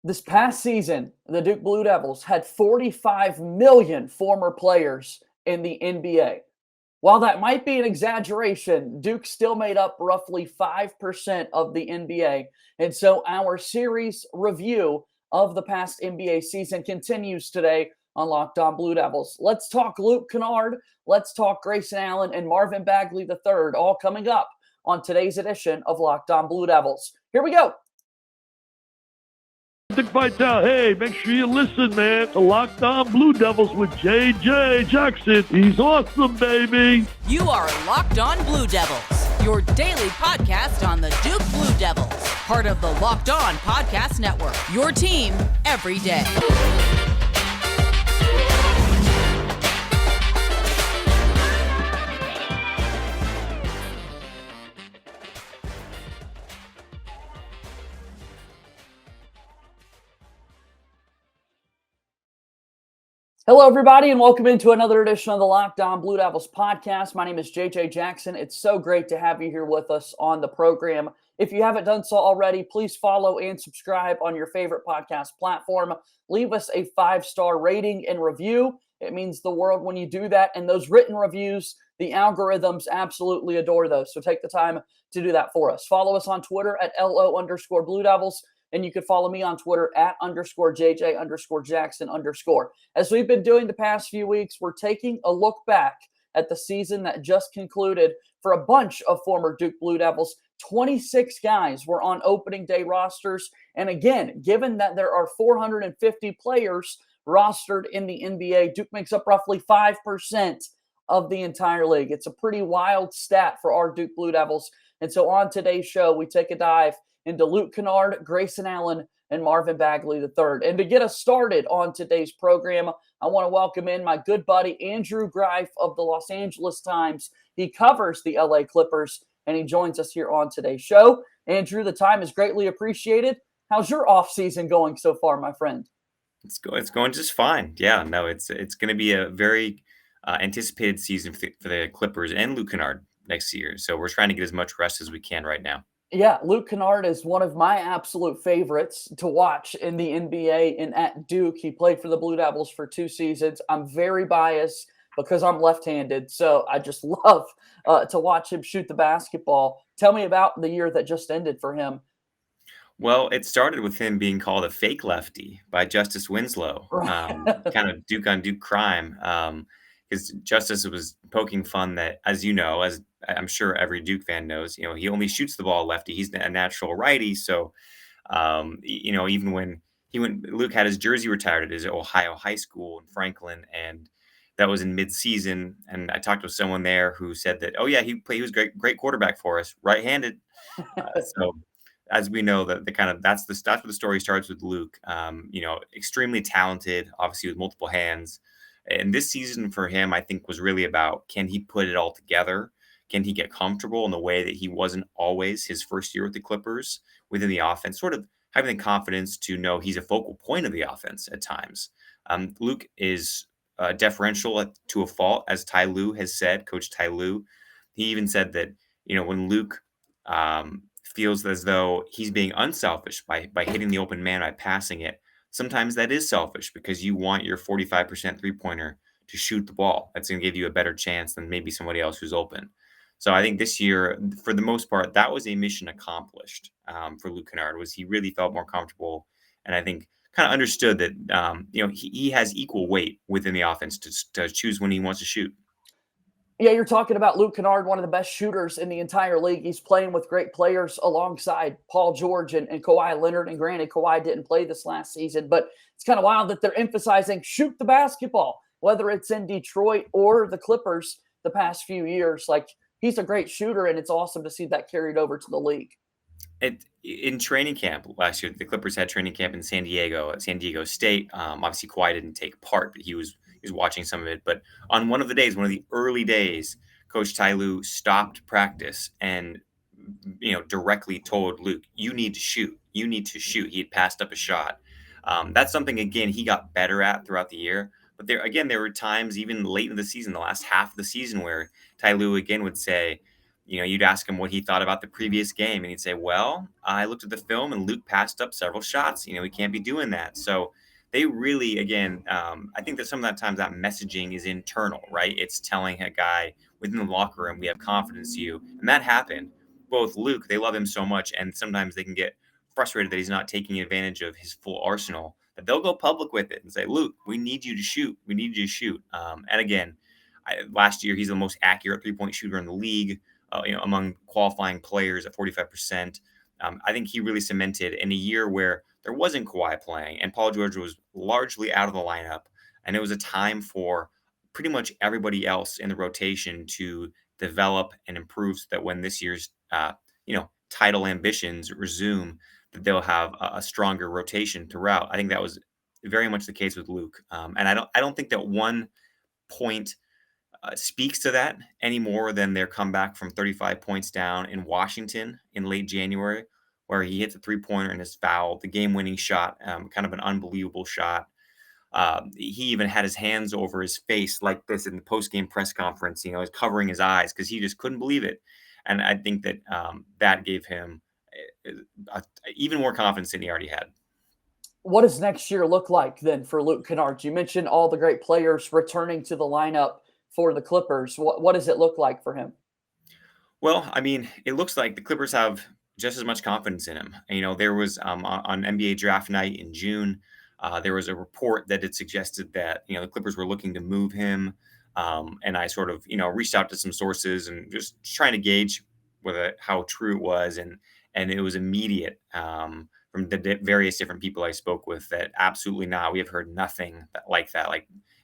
This past season, the Duke Blue Devils had 45 million former players in the NBA. While that might be an exaggeration, Duke still made up roughly 5% of the NBA. And so our series review of the past NBA season continues today on Locked On Blue Devils. Let's talk Luke Kennard, let's talk Grayson Allen, and Marvin Bagley III, all coming up on today's edition of Locked On Blue Devils. Here we go. Dick Vitale, hey, make sure you listen, man, to Locked On Blue Devils with JJ Jackson. He's awesome, baby. You are Locked On Blue Devils, your daily podcast on the Duke Blue Devils, part of the Locked On Podcast Network, your team every day. Hello, everybody, and welcome into another edition of the Locked On Blue Devils podcast. My name is JJ Jackson. It's so great to have you here with us on the program. If you haven't done so already, please follow and subscribe on your favorite podcast platform. Leave us a 5-star rating and review. It means the world when you do that. And those written reviews, the algorithms absolutely adore those. So take the time to do that for us. Follow us on Twitter at LO_Blue Devils. And you can follow me on Twitter at _JJ_Jackson_. As we've been doing the past few weeks, we're taking a look back at the season that just concluded for a bunch of former Duke Blue Devils. 26 guys were on opening day rosters. And again, given that there are 450 players rostered in the NBA, Duke makes up roughly 5% of the entire league. It's a pretty wild stat for our Duke Blue Devils. And so on today's show, we take a dive into Luke Kennard, Grayson Allen, and Marvin Bagley III. And to get us started on today's program, I want to welcome in my good buddy, Andrew Greif of the Los Angeles Times. He covers the LA Clippers, and he joins us here on today's show. Andrew, the time is greatly appreciated. How's your offseason going so far, my friend? It's going just fine. Yeah, no, it's going to be a very anticipated season for the Clippers and Luke Kennard next year. So we're trying to get as much rest as we can right now. Yeah, Luke Kennard is one of my absolute favorites to watch in the NBA and at Duke. He played for the Blue Devils for 2 seasons. I'm very biased because I'm left-handed, so I just love to watch him shoot the basketball. Tell me about the year that just ended for him. Well, it started with him being called a fake lefty by Justice Winslow, kind of Duke on Duke crime, because Justice was poking fun that, as you know, as I'm sure every Duke fan knows, he only shoots the ball lefty. He's a natural righty. So, even when Luke had his jersey retired at his Ohio high school in Franklin, and that was in mid-season. And I talked with someone there who said that, oh yeah, he was great quarterback for us, right-handed. So as we know, that's where the story starts with Luke. Extremely talented, obviously with multiple hands. And this season for him, I think, was really about, can he put it all together? Can he get comfortable in the way that he wasn't always his first year with the Clippers within the offense, sort of having the confidence to know he's a focal point of the offense at times. Luke is deferential to a fault, as Ty Lue has said, Coach Ty Lue. He even said that, when Luke feels as though he's being unselfish by hitting the open man, by passing it, sometimes that is selfish because you want your 45% three-pointer to shoot the ball. That's going to give you a better chance than maybe somebody else who's open. So I think this year, for the most part, that was a mission accomplished for Luke Kennard. Was he really felt more comfortable, and I think kind of understood that he has equal weight within the offense to choose when he wants to shoot. Yeah, you're talking about Luke Kennard, one of the best shooters in the entire league. He's playing with great players alongside Paul George and Kawhi Leonard. And granted, Kawhi didn't play this last season, but it's kind of wild that they're emphasizing shoot the basketball, whether it's in Detroit or the Clippers the past few years. Like, he's a great shooter, and it's awesome to see that carried over to the league. In training camp last year, the Clippers had training camp in San Diego State. Obviously, Kawhi didn't take part, but he was watching some of it. But on one of the early days, Coach Ty Lue stopped practice and directly told Luke, "You need to shoot. You need to shoot." He had passed up a shot. That's something, again, he got better at throughout the year. But there were times, even late in the season, the last half of the season, where Ty Lue again would say, you'd ask him what he thought about the previous game, and he'd say, well, I looked at the film and Luke passed up several shots. He can't be doing that. So they really, again, I think that some of that times that messaging is internal, right? It's telling a guy within the locker room, we have confidence in you. And that happened. Both Luke, they love him so much, and sometimes they can get frustrated that he's not taking advantage of his full arsenal, that they'll go public with it and say, Luke, we need you to shoot. We need you to shoot. And again, last year, he's the most accurate three-point shooter in the league. Among qualifying players at 45%. I think he really cemented in a year where there wasn't Kawhi playing and Paul George was largely out of the lineup. And it was a time for pretty much everybody else in the rotation to develop and improve so that when this year's, title ambitions resume, that they'll have a stronger rotation throughout. I think that was very much the case with Luke. And I don't think that one point speaks to that any more than their comeback from 35 points down in Washington in late January, where he hit the three-pointer and is fouled, the game-winning shot, kind of an unbelievable shot. He even had his hands over his face like this in the post-game press conference. He's covering his eyes because he just couldn't believe it. And I think that that gave him even more confidence than he already had. What does next year look like then for Luke Kennard? You mentioned all the great players returning to the lineup for the Clippers. What does it look like for him? Well, I mean, it looks like the Clippers have just as much confidence in him. There was on NBA draft night in June, there was a report that had suggested that, the Clippers were looking to move him. And I sort of, reached out to some sources and just trying to gauge how true it was. And it was immediate from the various different people I spoke with that absolutely not. We have heard nothing like that.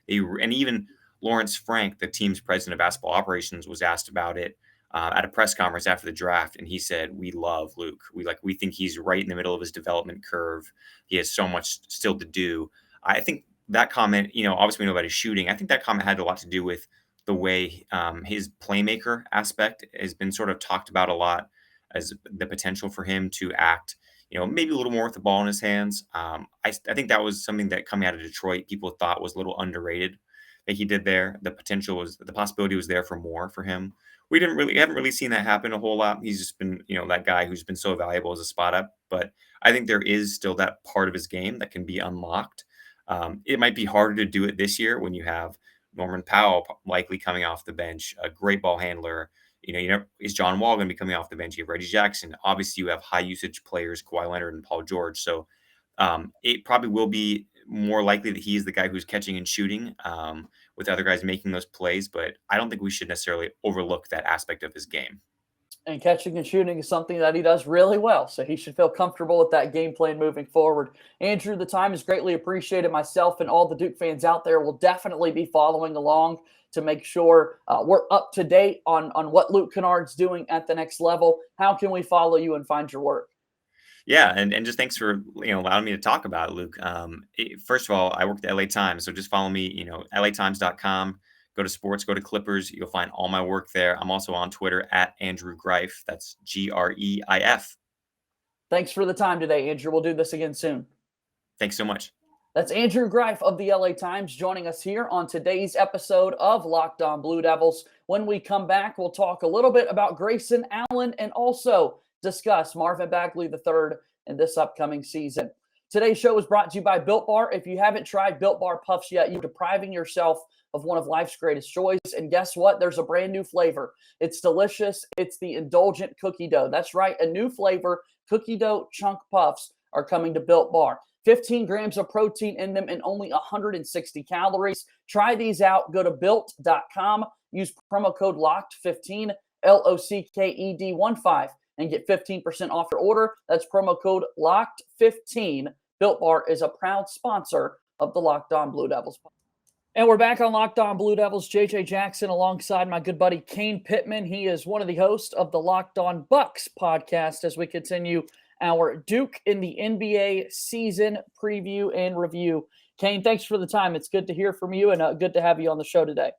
And even Lawrence Frank, the team's president of basketball operations, was asked about it at a press conference after the draft, and he said, "We love Luke. We think he's right in the middle of his development curve. He has so much still to do." I think that comment, obviously we know about his shooting. I think that comment had a lot to do with the way his playmaker aspect has been sort of talked about a lot as the potential for him to act, maybe a little more with the ball in his hands. I think that was something that coming out of Detroit, people thought was a little underrated. That he did there. The possibility was there for more for him. We haven't really seen that happen a whole lot. He's just been, that guy who's been so valuable as a spot up. But I think there is still that part of his game that can be unlocked. It might be harder to do it this year when you have Norman Powell likely coming off the bench, a great ball handler. Is John Wall going to be coming off the bench? You have Reggie Jackson. Obviously, you have high usage players, Kawhi Leonard and Paul George. So it probably will be more likely that he's the guy who's catching and shooting with other guys making those plays. But I don't think we should necessarily overlook that aspect of his game. And catching and shooting is something that he does really well. So he should feel comfortable with that game plan moving forward. Andrew, the time is greatly appreciated. Myself and all the Duke fans out there will definitely be following along to make sure we're up to date on what Luke Kennard's doing at the next level. How can we follow you and find your work? Yeah, and just thanks for allowing me to talk about it, Luke. First of all, I work at the LA Times, so just follow me, latimes.com. Go to sports, go to Clippers. You'll find all my work there. I'm also on Twitter at Andrew Greif. That's Greif. Thanks for the time today, Andrew. We'll do this again soon. Thanks so much. That's Andrew Greif of the LA Times joining us here on today's episode of Locked On Blue Devils. When we come back, we'll talk a little bit about Grayson Allen and also discuss Marvin Bagley III in this upcoming season. Today's show is brought to you by Built Bar. If you haven't tried Built Bar Puffs yet, you're depriving yourself of one of life's greatest joys. And guess what? There's a brand new flavor. It's delicious. It's the indulgent cookie dough. That's right. A new flavor. Cookie dough chunk puffs are coming to Built Bar. 15 grams of protein in them and only 160 calories. Try these out. Go to built.com. Use promo code LOCKED15, LOCKED15, and get 15% off your order. That's promo code LOCKED15. Built Bar is a proud sponsor of the Locked On Blue Devils. And we're back on Locked On Blue Devils. JJ Jackson alongside my good buddy Kane Pitman. He is one of the hosts of the Locked On Bucks podcast as we continue our Duke in the NBA season preview and review. Kane, thanks for the time. It's good to hear from you and good to have you on the show today.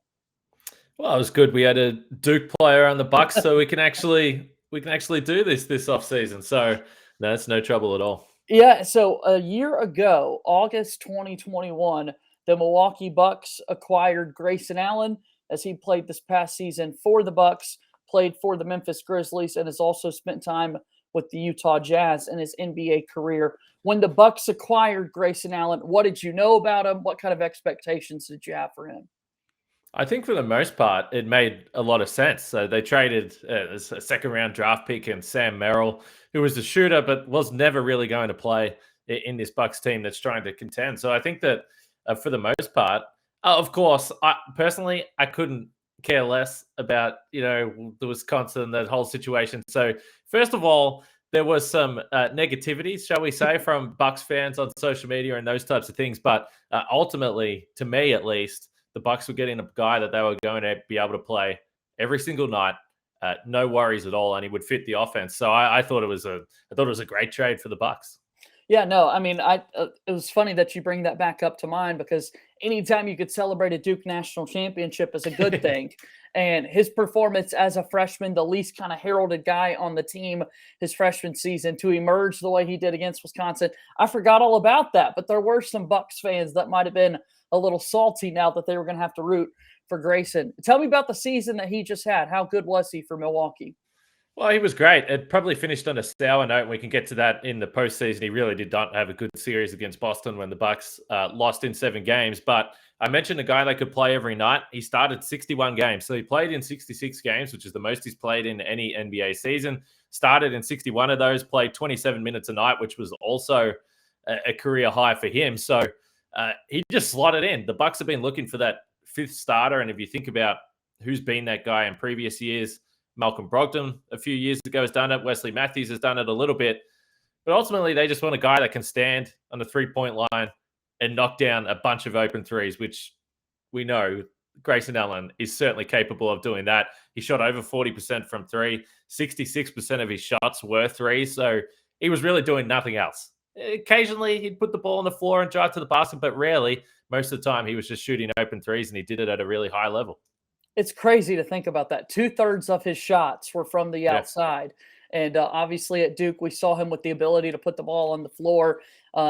Well, it was good. We had a Duke player on the Bucks, so we can actually do this off season. So no, it's no trouble at all. Yeah. So a year ago, August 2021, the Milwaukee Bucks acquired Grayson Allen as he played this past season for the Bucks, played for the Memphis Grizzlies and has also spent time with the Utah Jazz in his NBA career. When the Bucks acquired Grayson Allen, what did you know about him? What kind of expectations did you have for him? I think for the most part, it made a lot of sense. So they traded a second-round draft pick and Sam Merrill, who was a shooter but was never really going to play in this Bucks team that's trying to contend. So I think that for the most part, of course, I couldn't care less about the Wisconsin, that whole situation. So first of all, there was some negativity, shall we say, from Bucks fans on social media and those types of things. But ultimately, to me at least, the Bucks were getting a guy that they were going to be able to play every single night, no worries at all, and he would fit the offense. So I thought it was a great trade for the Bucks. Yeah, no, I mean, it was funny that you bring that back up to mind because anytime you could celebrate a Duke national championship is a good thing. And his performance as a freshman, the least kind of heralded guy on the team his freshman season, to emerge the way he did against Wisconsin, I forgot all about that. But there were some Bucks fans that might have been a little salty now that they were going to have to root for Grayson. Tell me about the season that he just had. How good was he for Milwaukee? Well, he was great. It probably finished on a sour note, and we can get to that in the postseason. He really did not have a good series against Boston when the Bucks lost in 7 games. But I mentioned a guy that could play every night. He started 61 games. So he played in 66 games, which is the most he's played in any NBA season. Started in 61 of those, played 27 minutes a night, which was also a career high for him. So he just slotted in. The Bucks have been looking for that 5th starter. And if you think about who's been that guy in previous years, Malcolm Brogdon a few years ago has done it. Wesley Matthews has done it a little bit. But ultimately, they just want a guy that can stand on the three-point line and knock down a bunch of open threes, which we know Grayson Allen is certainly capable of doing that. He shot over 40% from 3. 66% of his shots were 3. So he was really doing nothing else. Occasionally, he'd put the ball on the floor and drive to the basket, but rarely. Most of the time, he was just shooting open threes, and he did it at a really high level. It's crazy to think about that. 2/3 of his shots were from the outside. And obviously at Duke, we saw him with the ability to put the ball on the floor.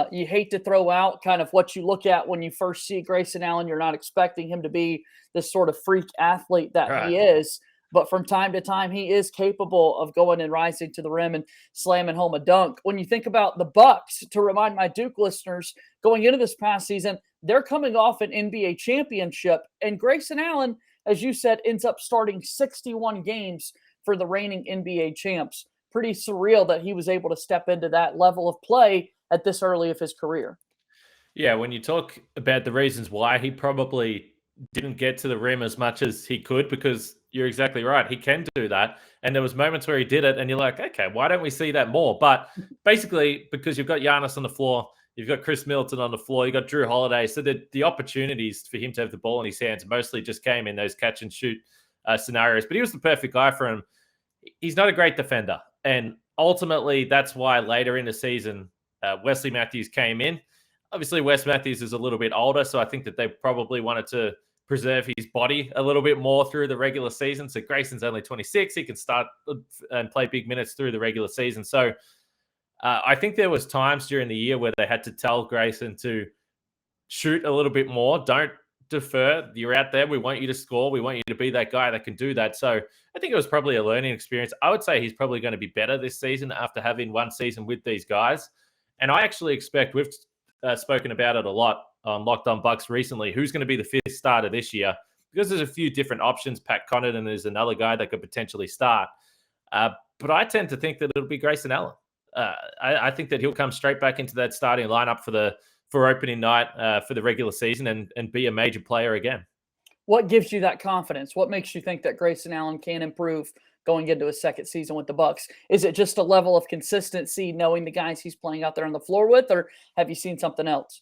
You hate to throw out kind of what you look at when you first see Grayson Allen. You're not expecting him to be this sort of freak athlete that he is. But from time to time, he is capable of going and rising to the rim and slamming home a dunk. When you think about the Bucks, to remind my Duke listeners, going into this past season, they're coming off an NBA championship. And Grayson Allen, as you said, ends up starting 61 games for the reigning NBA champs. Pretty surreal that he was able to step into that level of play at this early of his career. Yeah, when you talk about the reasons why he probably didn't get to the rim as much as he could, because you're exactly right, he can do that. And there was moments where he did it, and you're like, okay, why don't we see that more? But basically, because you've got Giannis on the floor, you've got Chris Middleton on the floor, you've got Drew Holiday, so the opportunities for him to have the ball in his hands mostly just came in those catch-and-shoot scenarios. But he was the perfect guy for him. He's not a great defender. And ultimately, that's why later in the season, Wesley Matthews came in. Obviously, Wes Matthews is a little bit older, so I think that they probably wanted to preserve his body a little bit more through the regular season. So Grayson's only 26. He can start and play big minutes through the regular season. So I think there was times during the year where they had to tell Grayson to shoot a little bit more. Don't defer. You're out there. We want you to score. We want you to be that guy that can do that. So I think it was probably a learning experience. I would say he's probably going to be better this season after having one season with these guys. And I actually expect, we've spoken about it a lot on Locked On Bucks recently, who's going to be the 5th starter this year, because there's a few different options. Pat Connaughton is another guy that could potentially start. But I tend to think that it'll be Grayson Allen. I think that he'll come straight back into that starting lineup for opening night for the regular season and be a major player again. What gives you that confidence? What makes you think that Grayson Allen can improve going into his second season with the Bucks? Is it just a level of consistency, knowing the guys he's playing out there on the floor with, or have you seen something else?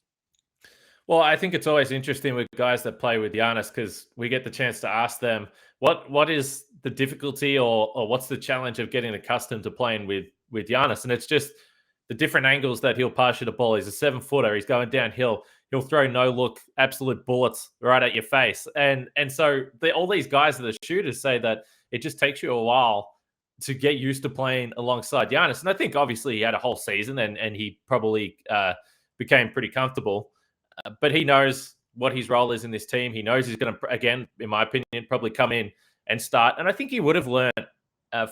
Well, I think it's always interesting with guys that play with Giannis, because we get the chance to ask them what is the difficulty or what's the challenge of getting accustomed to playing with Giannis. And it's just the different angles that he'll pass you the ball. He's a 7-footer. He's going downhill. He'll throw no-look, absolute bullets right at your face. And so all these guys that are shooters say that it just takes you a while to get used to playing alongside Giannis. And I think obviously he had a whole season and he probably became pretty comfortable. But he knows what his role is in this team. He knows he's going to, again, in my opinion, probably come in and start. And I think he would have learned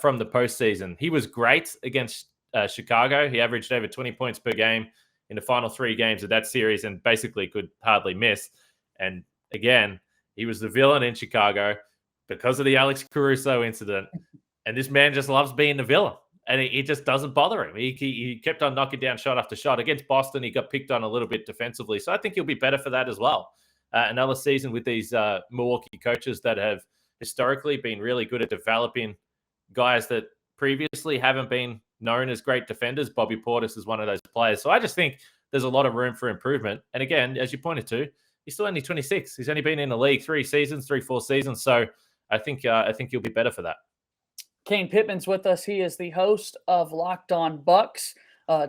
from the postseason. He was great against Chicago. He averaged over 20 points per game in the final 3 games of that series and basically could hardly miss. And again, he was the villain in Chicago because of the Alex Caruso incident. And this man just loves being the villain. And it just doesn't bother him. He kept on knocking down shot after shot. Against Boston, he got picked on a little bit defensively. So I think he'll be better for that as well. Another season with these Milwaukee coaches that have historically been really good at developing guys that previously haven't been known as great defenders. Bobby Portis is one of those players. So I just think there's a lot of room for improvement. And again, as you pointed to, he's still only 26. He's only been in the league 4 seasons. So I think he'll be better for that. Kane Pitman's with us. He is the host of Locked On Bucks,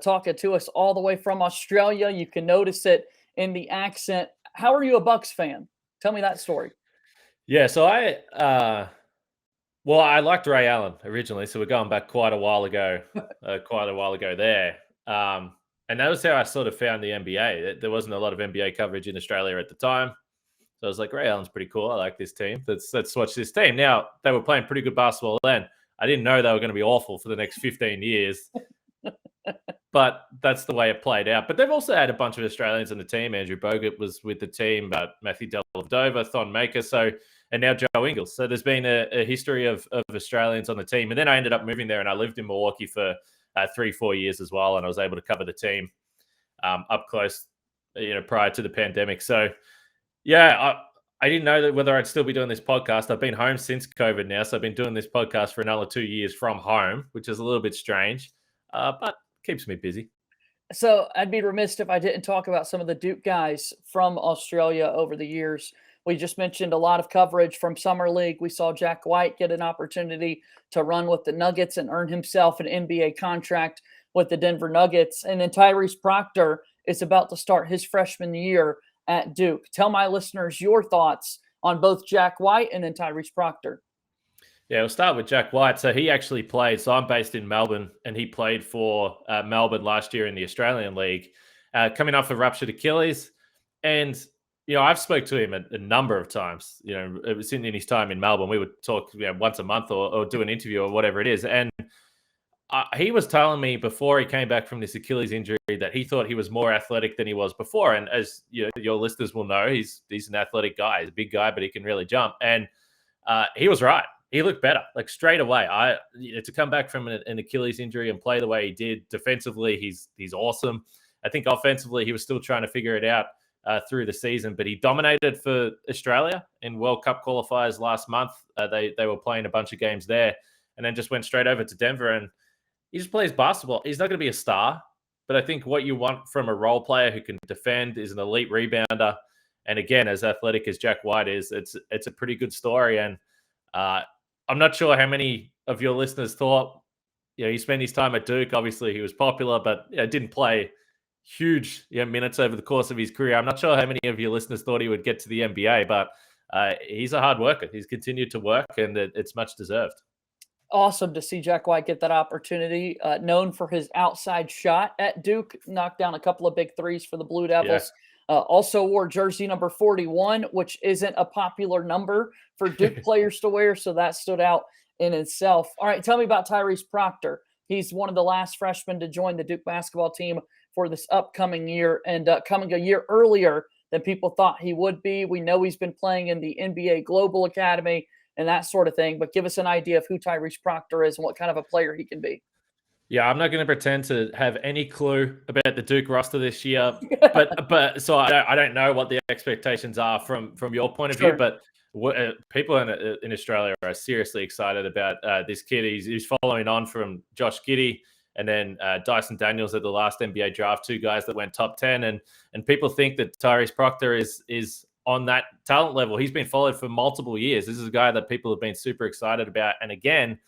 talking to us all the way from Australia. You can notice it in the accent. How are you a Bucks fan? Tell me that story. Yeah, so I liked Ray Allen originally, so we're going back quite a while ago there. And that was how I sort of found the NBA. There wasn't a lot of NBA coverage in Australia at the time. So I was like, Ray Allen's pretty cool. I like this team. Let's watch this team. Now, they were playing pretty good basketball then. I didn't know they were going to be awful for the next 15 years. But that's the way it played out. But they've also had a bunch of Australians on the team. Andrew Bogut was with the team, Matthew Dellavedova, Thon Maker, and now Joe Ingles. So there's been a history of Australians on the team. And then I ended up moving there, and I lived in Milwaukee for 3-4 years as well, and I was able to cover the team up close, prior to the pandemic. So, yeah, I didn't know that whether I'd still be doing this podcast. I've been home since COVID now, so I've been doing this podcast for another 2 years from home, which is a little bit strange, but keeps me busy. So I'd be remiss if I didn't talk about some of the Duke guys from Australia over the years. We just mentioned a lot of coverage from Summer League. We saw Jack White get an opportunity to run with the Nuggets and earn himself an NBA contract with the Denver Nuggets. And then Tyrese Proctor is about to start his freshman year at Duke. Tell my listeners your thoughts on both Jack White and then Tyrese Proctor. Yeah, we'll start with Jack White. So he actually played. So I'm based in Melbourne, and he played for Melbourne last year in the Australian League, coming off a ruptured Achilles. And, I've spoke to him a number of times. It was in his time in Melbourne. We would talk once a month or do an interview or whatever it is. And he was telling me before he came back from this Achilles injury that he thought he was more athletic than he was before. And as your listeners will know, he's an athletic guy. He's a big guy, but he can really jump. And he was right. He looked better, like straight away. To come back from an Achilles injury and play the way he did defensively, he's awesome. I think offensively, he was still trying to figure it out through the season, but he dominated for Australia in World Cup qualifiers last month. They were playing a bunch of games there, and then just went straight over to Denver, and he just plays basketball. He's not going to be a star, but I think what you want from a role player who can defend, is an elite rebounder, and again, as athletic as Jack White is, it's a pretty good story. And I'm not sure how many of your listeners thought, he spent his time at Duke. Obviously, he was popular, but didn't play huge minutes over the course of his career. I'm not sure how many of your listeners thought he would get to the NBA, but he's a hard worker. He's continued to work, and it's much deserved. Awesome to see Jack White get that opportunity. Known for his outside shot at Duke, knocked down a couple of big threes for the Blue Devils. Yeah. Also wore jersey number 41, which isn't a popular number for Duke players to wear, so that stood out in itself. All right, tell me about Tyrese Proctor. He's one of the last freshmen to join the Duke basketball team for this upcoming year, and coming a year earlier than people thought he would be. We know he's been playing in the NBA Global Academy and that sort of thing, but give us an idea of who Tyrese Proctor is and what kind of a player he can be. Yeah, I'm not going to pretend to have any clue about the Duke roster this year, but so I don't know what the expectations are from your point of view, but people in Australia are seriously excited about this kid. He's following on from Josh Giddey and then Dyson Daniels at the last NBA draft, 2 guys that went top 10, and people think that Tyrese Proctor is on that talent level. He's been followed for multiple years. This is a guy that people have been super excited about, and again,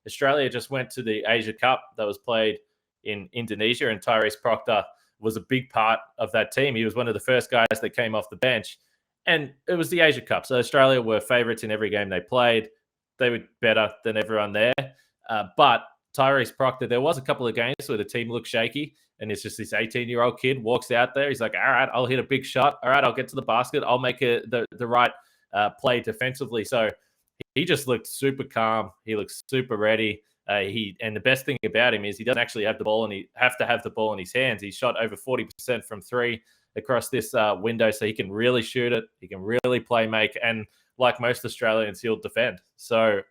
Australia just went to the Asia Cup that was played in Indonesia, and Tyrese Proctor was a big part of that team. He was one of the first guys that came off the bench, and it was the Asia Cup. So Australia were favorites in every game they played. They were better than everyone there. But Tyrese Proctor, there was a couple of games where the team looked shaky, and it's just this 18-year-old kid walks out there. He's like, all right, I'll hit a big shot. All right, I'll get to the basket. I'll make the right play defensively. So he just looked super calm. He looks super ready. And the best thing about him is he doesn't actually have the ball, and he have to have the ball in his hands. He shot over 40% from three across this window, so he can really shoot it. He can really play make, and like most Australians, he'll defend. So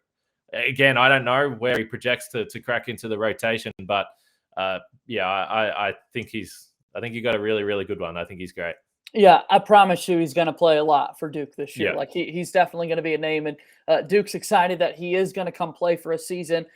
again, I don't know where he projects to crack into the rotation, but I think you got a really, really good one. I think he's great. Yeah, I promise you he's going to play a lot for Duke this year. Yeah. Like he's definitely going to be a name, and Duke's excited that he is going to come play for a season.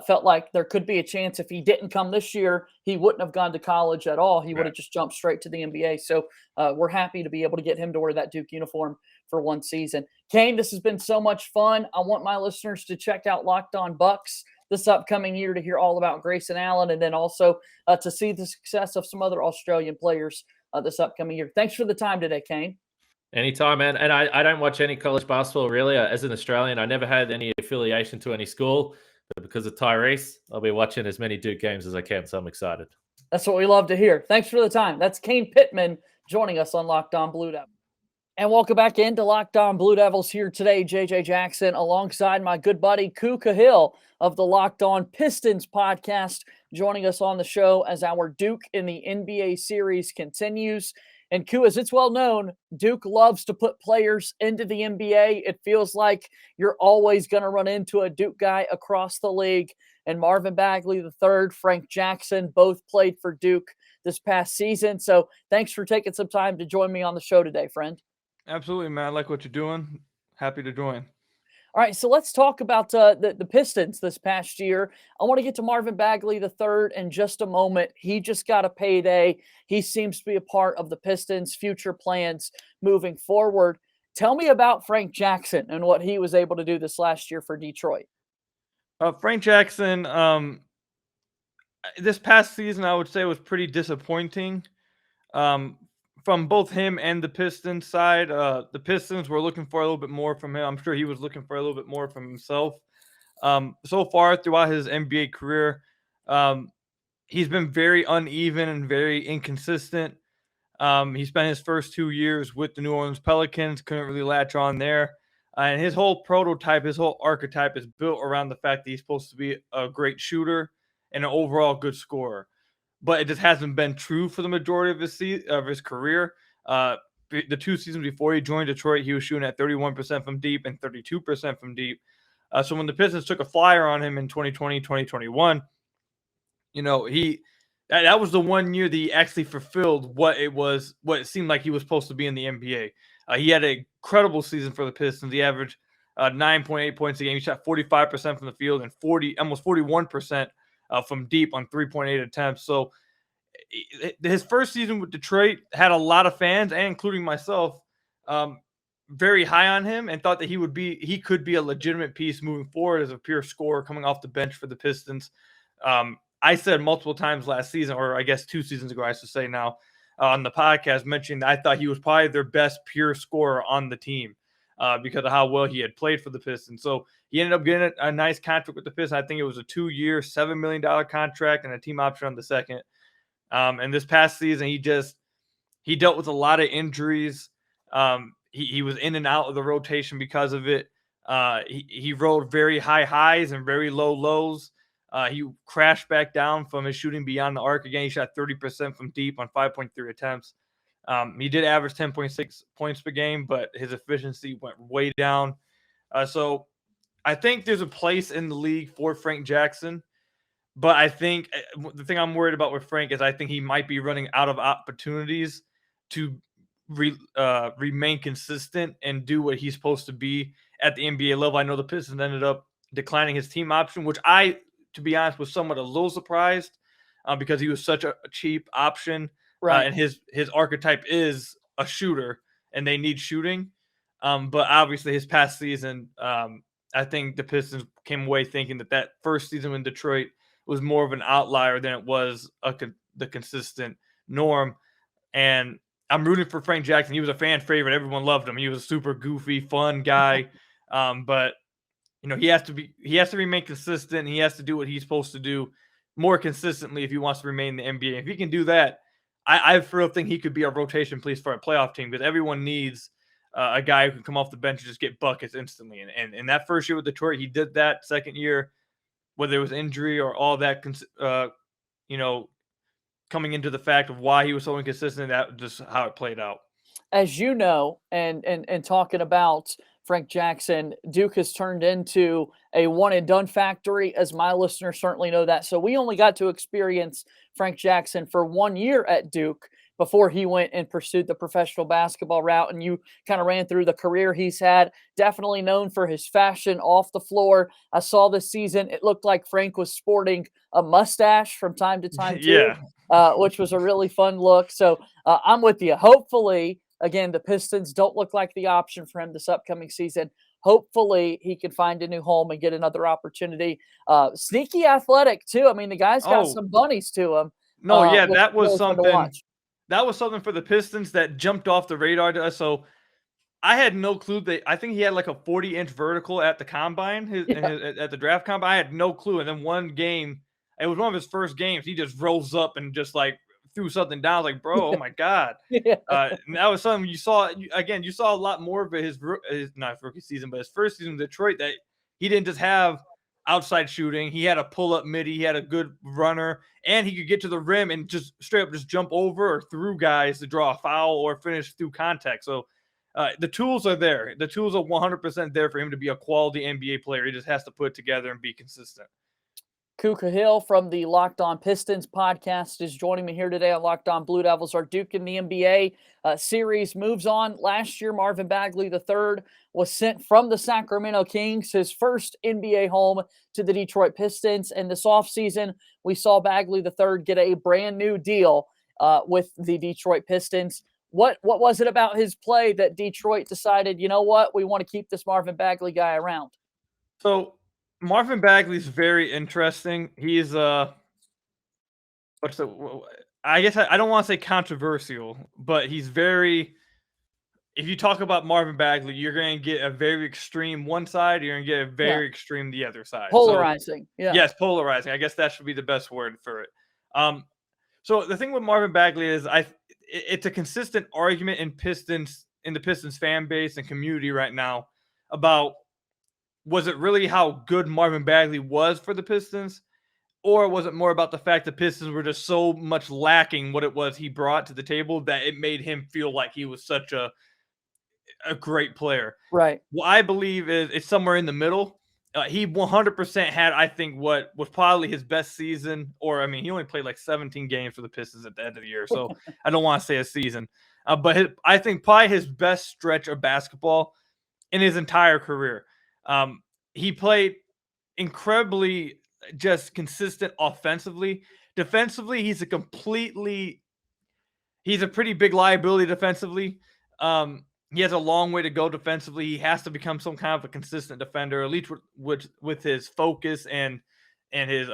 Felt like there could be a chance if he didn't come this year, he wouldn't have gone to college at all. He would have just jumped straight to the NBA. So we're happy to be able to get him to wear that Duke uniform for one season. Kane, this has been so much fun. I want my listeners to check out Locked On Bucks this upcoming year to hear all about Grayson Allen, and then also to see the success of some other Australian players this upcoming year. Thanks for the time today, Kane. Anytime, man. And I don't watch any college basketball, really. As an Australian, I never had any affiliation to any school. But because of Tyrese, I'll be watching as many Duke games as I can, so I'm excited. That's what we love to hear. Thanks for the time. That's Kane Pitman joining us on Locked On Blue Devils. And welcome back into Locked On Blue Devils here today. JJ Jackson alongside my good buddy Khahil of the Locked On Pistons podcast joining us on the show as our Duke in the NBA series continues. And Ku, as it's well known, Duke loves to put players into the NBA. It feels like you're always going to run into a Duke guy across the league. And Marvin Bagley III, Frank Jackson, both played for Duke this past season. So thanks for taking some time to join me on the show today, friend. Absolutely, man. I like what you're doing. Happy to join. All right, so let's talk about the Pistons this past year. I want to get to Marvin Bagley III in just a moment. He just got a payday. He seems to be a part of the Pistons' future plans moving forward. Tell me about Frank Jackson and what he was able to do this last year for Detroit. Frank Jackson, this past season, I would say was pretty disappointing. From both him and the Pistons side, the Pistons were looking for a little bit more from him. I'm sure he was looking for a little bit more from himself. So far throughout his NBA career, he's been very uneven and very inconsistent. He spent his first 2 years with the New Orleans Pelicans, couldn't really latch on there. And his whole prototype, his whole archetype is built around the fact that he's supposed to be a great shooter and an overall good scorer. But it just hasn't been true for the majority of his career. The 2 seasons before he joined Detroit, he was shooting at 31% from deep and 32% from deep. So when the Pistons took a flyer on him in 2020, 2021, that was the 1 year that he actually fulfilled what it seemed like he was supposed to be in the NBA. He had an incredible season for the Pistons. He averaged 9.8 points a game. He shot 45% from the field and almost 41% from deep on 3.8 attempts. So his first season with Detroit had a lot of fans, and including myself, very high on him, and thought that he could be a legitimate piece moving forward as a pure scorer coming off the bench for the Pistons. I said multiple times last season, or I guess 2 seasons ago, I should say now, on the podcast, mentioning that I thought he was probably their best pure scorer on the team because of how well he had played for the Pistons. So he ended up getting a nice contract with the Pistons. I think it was a 2-year, $7 million contract and a team option on the second. And this past season, he dealt with a lot of injuries. He was in and out of the rotation because of it. He rode very high highs and very low lows. He crashed back down from his shooting beyond the arc. Again, he shot 30% from deep on 5.3 attempts. He did average 10.6 points per game, but his efficiency went way down. So I think there's a place in the league for Frank Jackson. But I think the thing I'm worried about with Frank is I think he might be running out of opportunities to remain consistent and do what he's supposed to be at the NBA level. I know the Pistons ended up declining his team option, which to be honest, was somewhat a little surprised because he was such a cheap option. Right. And his archetype is a shooter, and they need shooting. But obviously his past season, I think the Pistons came away thinking that first season in Detroit was more of an outlier than it was the consistent norm. And I'm rooting for Frank Jackson. He was a fan favorite. Everyone loved him. He was a super goofy, fun guy. But he has to remain consistent. He has to do what he's supposed to do more consistently if he wants to remain in the NBA. If he can do that, I really think he could be a rotation piece for a playoff team because everyone needs a guy who can come off the bench and just get buckets instantly. And in that first year with Detroit, he did that. Second year, whether it was injury or all that, coming into the fact of why he was so inconsistent, that just how it played out. As you know, and talking about Frank Jackson, Duke has turned into a one-and-done factory, as my listeners certainly know that. So we only got to experience Frank Jackson for 1 year at Duke before he went and pursued the professional basketball route. And you kind of ran through the career he's had. Definitely known for his fashion off the floor. I saw this season, it looked like Frank was sporting a mustache from time to time too, which was a really fun look. So I'm with you. Hopefully, again, the Pistons don't look like the option for him this upcoming season. Hopefully he can find a new home and get another opportunity. Sneaky athletic too. I mean, the guy's got some bunnies to him. That was something. That was something for the Pistons that jumped off the radar to us. So I had no clue that I think he had like a 40-inch vertical at the combine, at the draft combine. I had no clue. And then one game, it was one of his first games, he just rose up and just like threw something down. Like, bro, oh my God. And that was something you saw. You saw a lot more of his not rookie season, but his first season in Detroit, that he didn't just have outside shooting. He had a pull-up midi. He had a good runner, and he could get to the rim and just straight up just jump over or through guys to draw a foul or finish through contact. So the tools are there. The tools are 100% there for him to be a quality NBA player. He just has to put it together and be consistent. Khahil from the Locked On Pistons podcast is joining me here today on Locked On Blue Devils. Our Duke in the NBA series moves on. Last year, Marvin Bagley III was sent from the Sacramento Kings, his first NBA home, to the Detroit Pistons. And this offseason, we saw Bagley III get a brand new deal with the Detroit Pistons. What was it about his play that Detroit decided, you know what, we want to keep this Marvin Bagley guy around? So Marvin Bagley's very interesting. He's I guess I don't want to say controversial, but he's very. If you talk about Marvin Bagley, you're going to get a very extreme one side. You're going to get a very extreme the other side. Polarizing. Yes, polarizing. I guess that should be the best word for it. So the thing with Marvin Bagley is it's a consistent argument in the Pistons fan base and community right now about, was it really how good Marvin Bagley was for the Pistons, or was it more about the fact the Pistons were just so much lacking what it was he brought to the table that it made him feel like he was such a great player? Right. What I believe is it's somewhere in the middle. He 100% had, I think, what was probably his best season, or I mean, he only played like 17 games for the Pistons at the end of the year, so I don't want to say a season. But I think probably his best stretch of basketball in his entire career. He played incredibly just consistent offensively. Defensively, he's a pretty big liability defensively. He has a long way to go defensively. He has to become some kind of a consistent defender, at least with his focus and his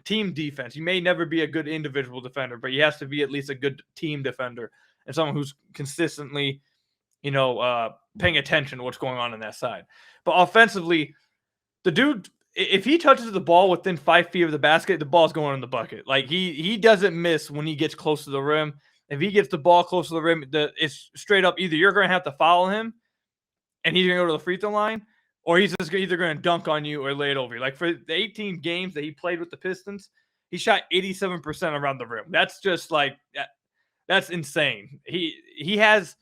team defense. He may never be a good individual defender, but he has to be at least a good team defender and someone who's consistently, paying attention to what's going on that side. But offensively, the dude, if he touches the ball within 5 feet of the basket, the ball's going in the bucket. Like he doesn't miss when he gets close to the rim. If he gets the ball close to the rim, it's straight up either you're going to have to foul him and he's going to go to the free throw line, or he's just either going to dunk on you or lay it over you. Like for the 18 games that he played with the Pistons, he shot 87% around the rim. That's just like that's insane. He has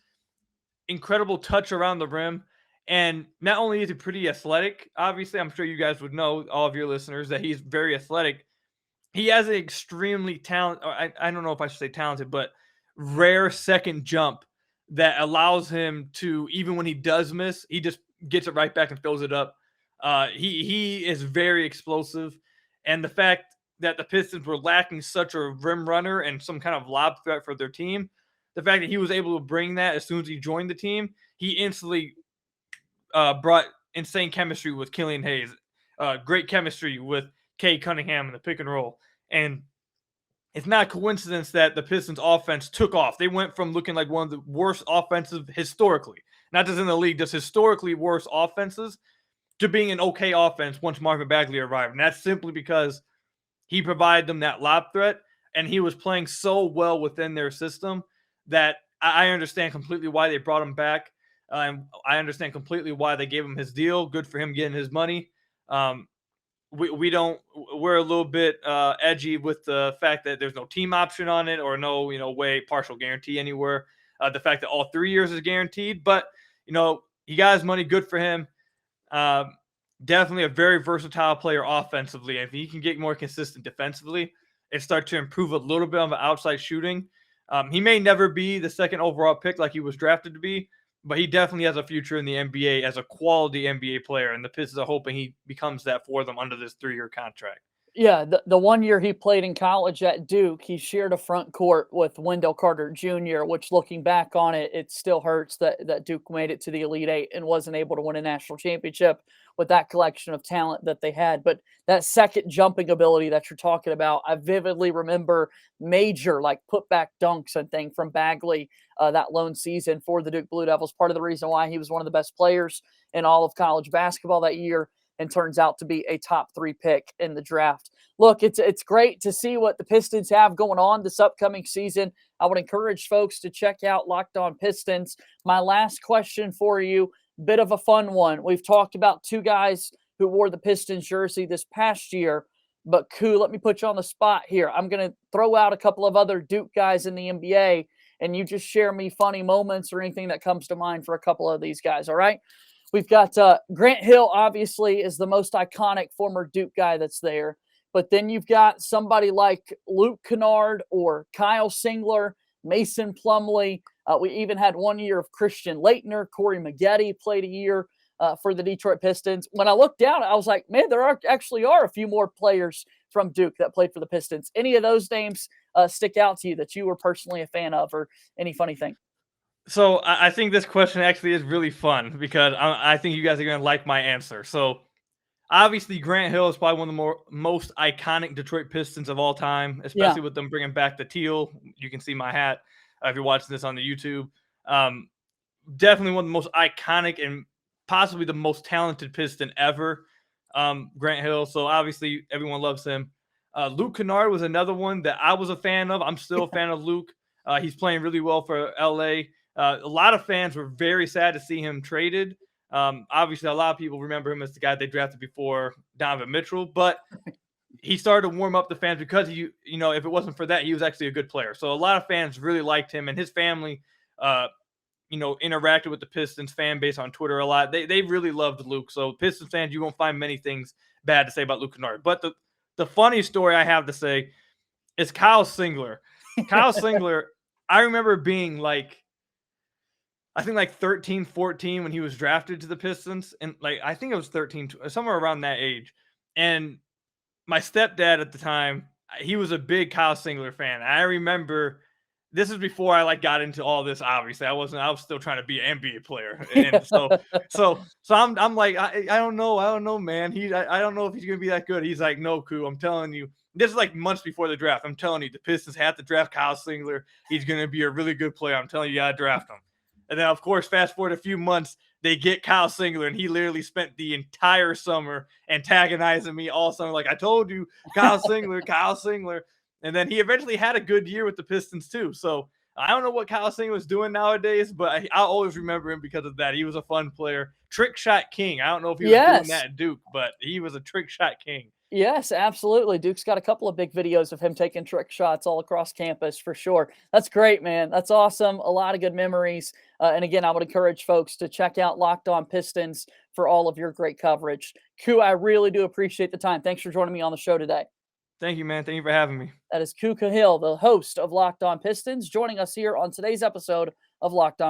incredible touch around the rim. And not only is he pretty athletic, obviously, I'm sure you guys would know, all of your listeners, that he's very athletic. He has an extremely talented, I don't know if I should say talented, but rare second jump that allows him to, even when he does miss, he just gets it right back and fills it up. He is very explosive. And the fact that the Pistons were lacking such a rim runner and some kind of lob threat for their team, the fact that he was able to bring that as soon as he joined the team, he instantly brought insane chemistry with Killian Hayes, great chemistry with Cade Cunningham in the pick and roll. And it's not a coincidence that the Pistons offense took off. They went from looking like one of the worst offensive historically, not just in the league, just historically worst offenses, to being an okay offense once Marvin Bagley arrived. And that's simply because he provided them that lob threat, and he was playing so well within their system that I understand completely why they brought him back. I understand completely why they gave him his deal. Good for him getting his money. We're a little bit edgy with the fact that there's no team option on it or no, partial guarantee anywhere. The fact that all 3 years is guaranteed, but he got his money. Good for him. Definitely a very versatile player offensively. And if he can get more consistent defensively and start to improve a little bit on the outside shooting, he may never be the second overall pick like he was drafted to be, but he definitely has a future in the NBA as a quality NBA player, and the Pistons are hoping he becomes that for them under this 3-year contract. Yeah, the 1 year he played in college at Duke, he shared a front court with Wendell Carter Jr., which looking back on it, it still hurts that Duke made it to the Elite Eight and wasn't able to win a national championship with that collection of talent that they had. But that second jumping ability that you're talking about, I vividly remember major putback dunks and things from Bagley that lone season for the Duke Blue Devils. Part of the reason why he was one of the best players in all of college basketball that year, and turns out to be a top 3 pick in the draft. Look, it's great to see what the Pistons have going on this upcoming season. I would encourage folks to check out Locked On Pistons. My last question for you, bit of a fun one. We've talked about 2 guys who wore the Pistons jersey this past year, but Khahil, let me put you on the spot here. I'm going to throw out a couple of other Duke guys in the NBA, and you just share me funny moments or anything that comes to mind for a couple of these guys, all right? We've got Grant Hill, obviously, is the most iconic former Duke guy that's there. But then you've got somebody like Luke Kennard or Kyle Singler, Mason Plumlee. We even had 1 year of Christian Laettner. Corey Maggette played a year for the Detroit Pistons. When I looked down, I was like, man, there actually are a few more players from Duke that played for the Pistons. Any of those names stick out to you that you were personally a fan of, or any funny thing? So I think this question actually is really fun because I think you guys are going to like my answer. So obviously Grant Hill is probably one of the most iconic Detroit Pistons of all time, especially with them bringing back the teal. You can see my hat if you're watching this on the YouTube. Definitely one of the most iconic and possibly the most talented Piston ever, Grant Hill. So obviously everyone loves him. Luke Kennard was another one that I was a fan of. I'm still a fan of Luke. He's playing really well for LA. A lot of fans were very sad to see him traded. Obviously, a lot of people remember him as the guy they drafted before Donovan Mitchell, but he started to warm up the fans because if it wasn't for that, he was actually a good player. So a lot of fans really liked him, and his family, interacted with the Pistons fan base on Twitter a lot. They really loved Luke. So Pistons fans, you won't find many things bad to say about Luke Kennard. But the funny story I have to say is Kyle Singler. Kyle Singler, I remember being I think 13, 14 when he was drafted to the Pistons. And I think it was 13, somewhere around that age. And my stepdad at the time, he was a big Kyle Singler fan. I remember this is before I got into all this. Obviously I was still trying to be an NBA player. And so I'm like, I don't know, man. I don't know if he's going to be that good. He's like, no, Koo, I'm telling you. This is months before the draft. I'm telling you, the Pistons have to draft Kyle Singler. He's going to be a really good player. I'm telling you, you got to draft him. And then, of course, fast forward a few months, they get Kyle Singler, and he literally spent the entire summer antagonizing me all summer. I told you, Kyle Singler, Kyle Singler. And then he eventually had a good year with the Pistons, too. So I don't know what Kyle Singler is doing nowadays, but I'll always remember him because of that. He was a fun player. Trick shot king. I don't know if he was doing that at Duke, but he was a trick shot king. Yes, absolutely. Duke's got a couple of big videos of him taking trick shots all across campus for sure. That's great, man. That's awesome. A lot of good memories. And again, I would encourage folks to check out Locked On Pistons for all of your great coverage. Koo, I really do appreciate the time. Thanks for joining me on the show today. Thank you, man. Thank you for having me. That is Khahil, the host of Locked On Pistons, joining us here on today's episode of Locked On.